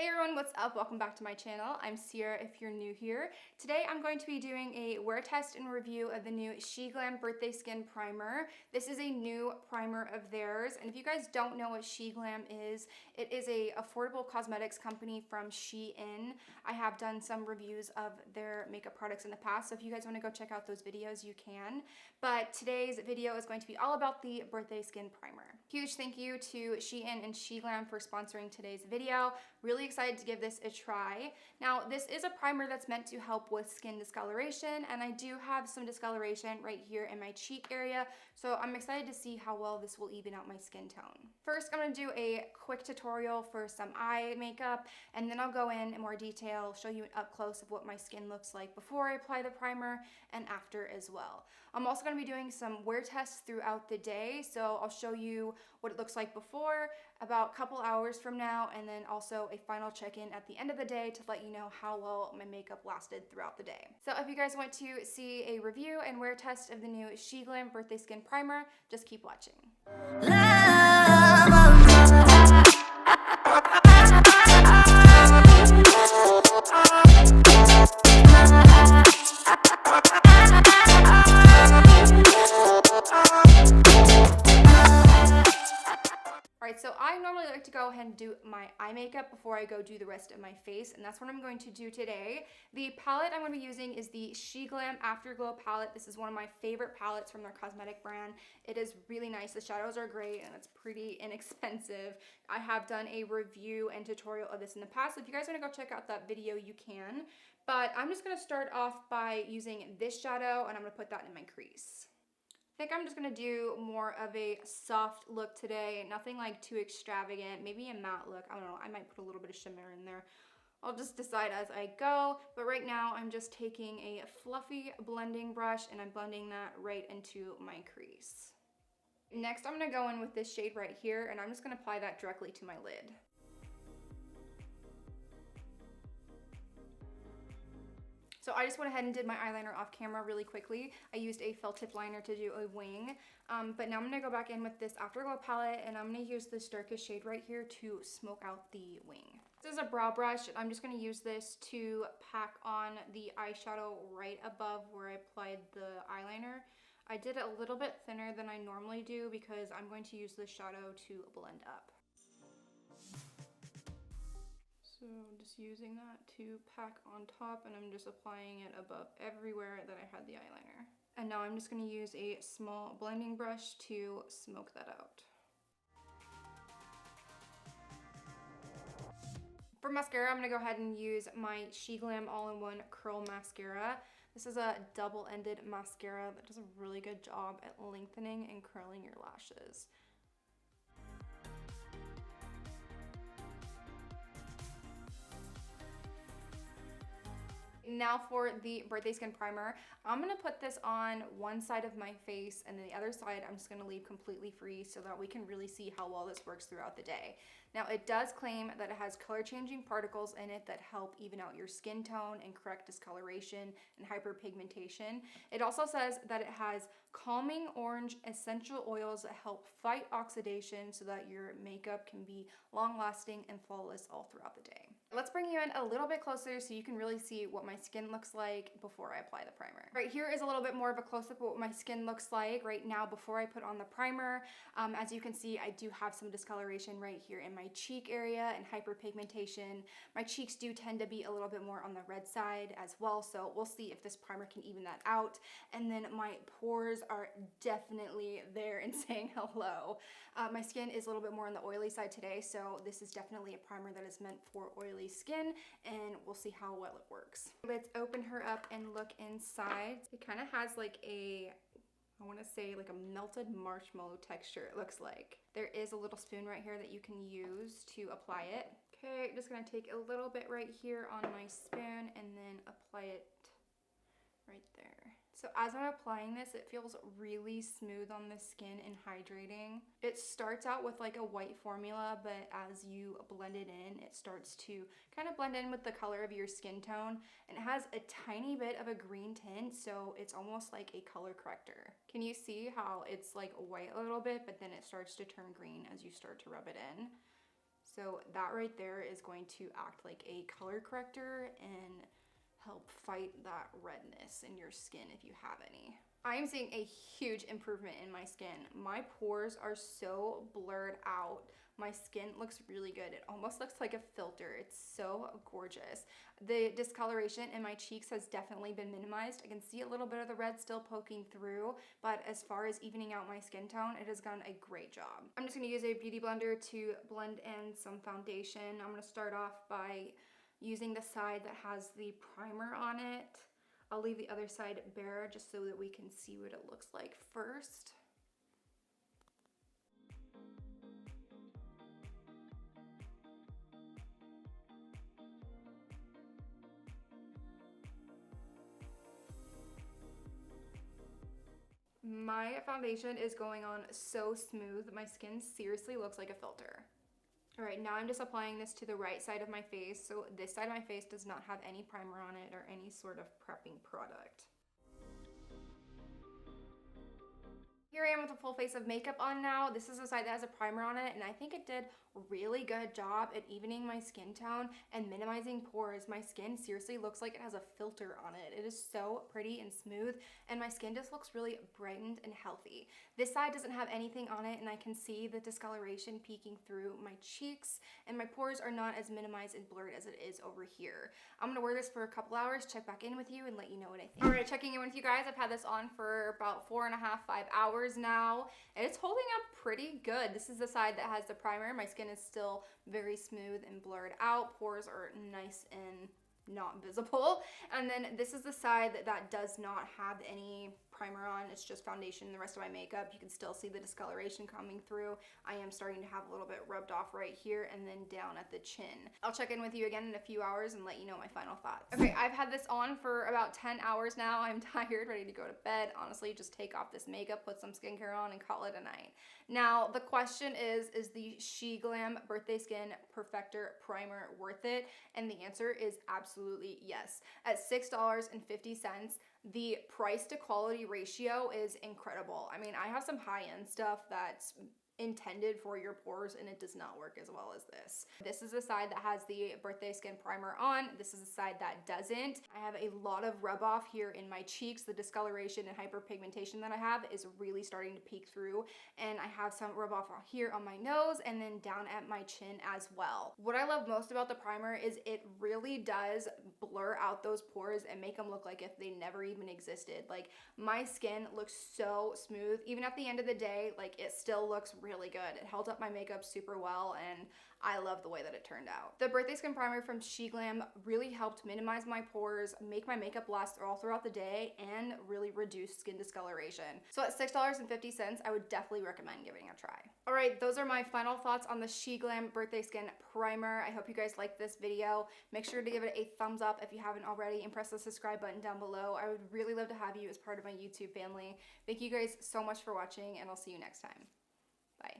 Hey everyone, what's up? Welcome back to my channel. I'm Sierra if you're new here. Today I'm going to be doing a wear test and review of the new Sheglam Birthday Skin Primer. This is a new primer of theirs, and if you guys don't know what Sheglam is, it is a affordable cosmetics company from Shein. I have done some reviews of their makeup products in the past, so if you guys want to go check out those videos, you can. But today's video is going to be all about the Birthday Skin Primer. Huge thank you to Shein and Sheglam for sponsoring today's video. Really excited to give this a try. Now, this is a primer that's meant to help with skin discoloration, and I do have some discoloration right here in my cheek area, so I'm excited to see how well this will even out my skin tone. First, I'm going to do a quick tutorial for some eye makeup, and then I'll go in more detail, show you an up close of what my skin looks like before I apply the primer and after as well. I'm also going to be doing some wear tests throughout the day, so I'll show you what it looks like before, about a couple hours from now, and then also a final check-in at the end of the day to let you know how well my makeup lasted throughout the day. So if you guys want to see a review and wear test of the new Sheglam Birthday Skin Primer, just keep watching. So I normally like to go ahead and do my eye makeup before I go do the rest of my face, and that's what I'm going to do today. The palette I'm going to be using is the Sheglam Afterglow palette. This is one of my favorite palettes from their cosmetic brand. It is really nice. The shadows are great and it's pretty inexpensive. I have done a review and tutorial of this in the past, so if you guys want to go check out that video, you can. But I'm just going to start off by using this shadow, and I'm going to put that in my crease. I think I'm just gonna do more of a soft look today, nothing like too extravagant, maybe a matte look. I don't know, I might put a little bit of shimmer in there. I'll just decide as I go, but right now I'm just taking a fluffy blending brush and I'm blending that right into my crease. Next, I'm gonna go in with this shade right here, and I'm just gonna apply that directly to my lid. So I just went ahead and did my eyeliner off camera really quickly. I used a felt tip liner to do a wing, but now I'm gonna go back in with this Afterglow palette, and I'm gonna use this darkest shade right here to smoke out the wing. This is a brow brush, and I'm just gonna use this to pack on the eyeshadow right above where I applied the eyeliner. I did it a little bit thinner than I normally do because I'm going to use this shadow to blend up. So just using that to pack on top, and I'm just applying it above everywhere that I had the eyeliner. And now I'm just going to use a small blending brush to smoke that out. For mascara, I'm going to go ahead and use my Sheglam All-in-One Curl Mascara. This is a double-ended mascara that does a really good job at lengthening and curling your lashes. Now for the Birthday Skin Primer, I'm going to put this on one side of my face, and then the other side I'm just going to leave completely free so that we can really see how well this works throughout the day. Now, it does claim that it has color-changing particles in it that help even out your skin tone and correct discoloration and hyperpigmentation. It also says that it has calming orange essential oils that help fight oxidation so that your makeup can be long-lasting and flawless all throughout the day. Let's bring you in a little bit closer so you can really see what my skin looks like before I apply the primer. Right here is a little bit more of a close-up of what my skin looks like right now before I put on the primer. As you can see, I do have some discoloration right here in my cheek area and hyperpigmentation. My cheeks do tend to be a little bit more on the red side as well, so we'll see if this primer can even that out. And then my pores are definitely there and saying hello. My skin is a little bit more on the oily side today, so this is definitely a primer that is meant for oily skin, and we'll see how well it works. Let's open her up and look inside. It kind of has like a, I want to say like a melted marshmallow texture, it looks like. There is a little spoon right here that you can use to apply it. Okay, just gonna take a little bit right here on my spoon and then apply it right there. So as I'm applying this, it feels really smooth on the skin and hydrating. It starts out with like a white formula, but as you blend it in, it starts to kind of blend in with the color of your skin tone, and it has a tiny bit of a green tint, so it's almost like a color corrector. Can you see how it's like white a little bit, but then it starts to turn green as you start to rub it in? So that right there is going to act like a color corrector and help fight that redness in your skin if you have any. I am seeing a huge improvement in my skin. My pores are so blurred out. My skin looks really good. It almost looks like a filter. It's so gorgeous. The discoloration in my cheeks has definitely been minimized. I can see a little bit of the red still poking through, but as far as evening out my skin tone, it has done a great job. I'm just gonna use a beauty blender to blend in some foundation. I'm gonna start off by using the side that has the primer on it. I'll leave the other side bare just so that we can see what it looks like first. My foundation is going on so smooth. My skin seriously looks like a filter. All right, now I'm just applying this to the right side of my face. So this side of my face does not have any primer on it or any sort of prepping product. Here I am with a full face of makeup on now. This is the side that has a primer on it, and I think it did a really good job at evening my skin tone and minimizing pores. My skin seriously looks like it has a filter on it. It is so pretty and smooth, and my skin just looks really brightened and healthy. This side doesn't have anything on it, and I can see the discoloration peeking through my cheeks, and my pores are not as minimized and blurred as it is over here. I'm gonna wear this for a couple hours, check back in with you, and let you know what I think. All right, checking in with you guys. I've had this on for about 4.5, 5 hours now, and it's holding up pretty good. This is the side that has the primer. My skin is still very smooth and blurred out. Pores are nice and not visible. And then this is the side that does not have any primer on. It's just foundation and the rest of my makeup. You can still see the discoloration coming through. I am starting to have a little bit rubbed off right here and then down at the chin. I'll check in with you again in a few hours and let you know my final thoughts. Okay, I've had this on for about 10 hours now. I'm tired, ready to go to bed. Honestly, just take off this makeup, put some skincare on, and call it a night. Now, the question is the Sheglam Birthday Skin Perfector Primer worth it? And the answer is absolutely yes. At $6.50, the price to quality ratio is incredible. I mean, I have some high-end stuff that's intended for your pores and it does not work as well as this. This is the side that has the Birthday Skin Primer on. This is the side that doesn't. I have a lot of rub off here in my cheeks. The discoloration and hyperpigmentation that I have is really starting to peek through, and I have some rub off here on my nose and then down at my chin as well. What I love most about the primer is it really does blur out those pores and make them look like if they never even existed. Like, my skin looks so smooth. Even at the end of the day, like, it still looks really good. It held up my makeup super well, and I love the way that it turned out. The Birthday Skin Primer from Sheglam really helped minimize my pores, make my makeup last all throughout the day, and really reduce skin discoloration. So at $6.50, I would definitely recommend giving it a try. All right, those are my final thoughts on the Sheglam Birthday Skin Primer. I hope you guys liked this video. Make sure to give it a thumbs up if you haven't already, and press the subscribe button down below. I would really love to have you as part of my YouTube family. Thank you guys so much for watching, and I'll see you next time. Bye.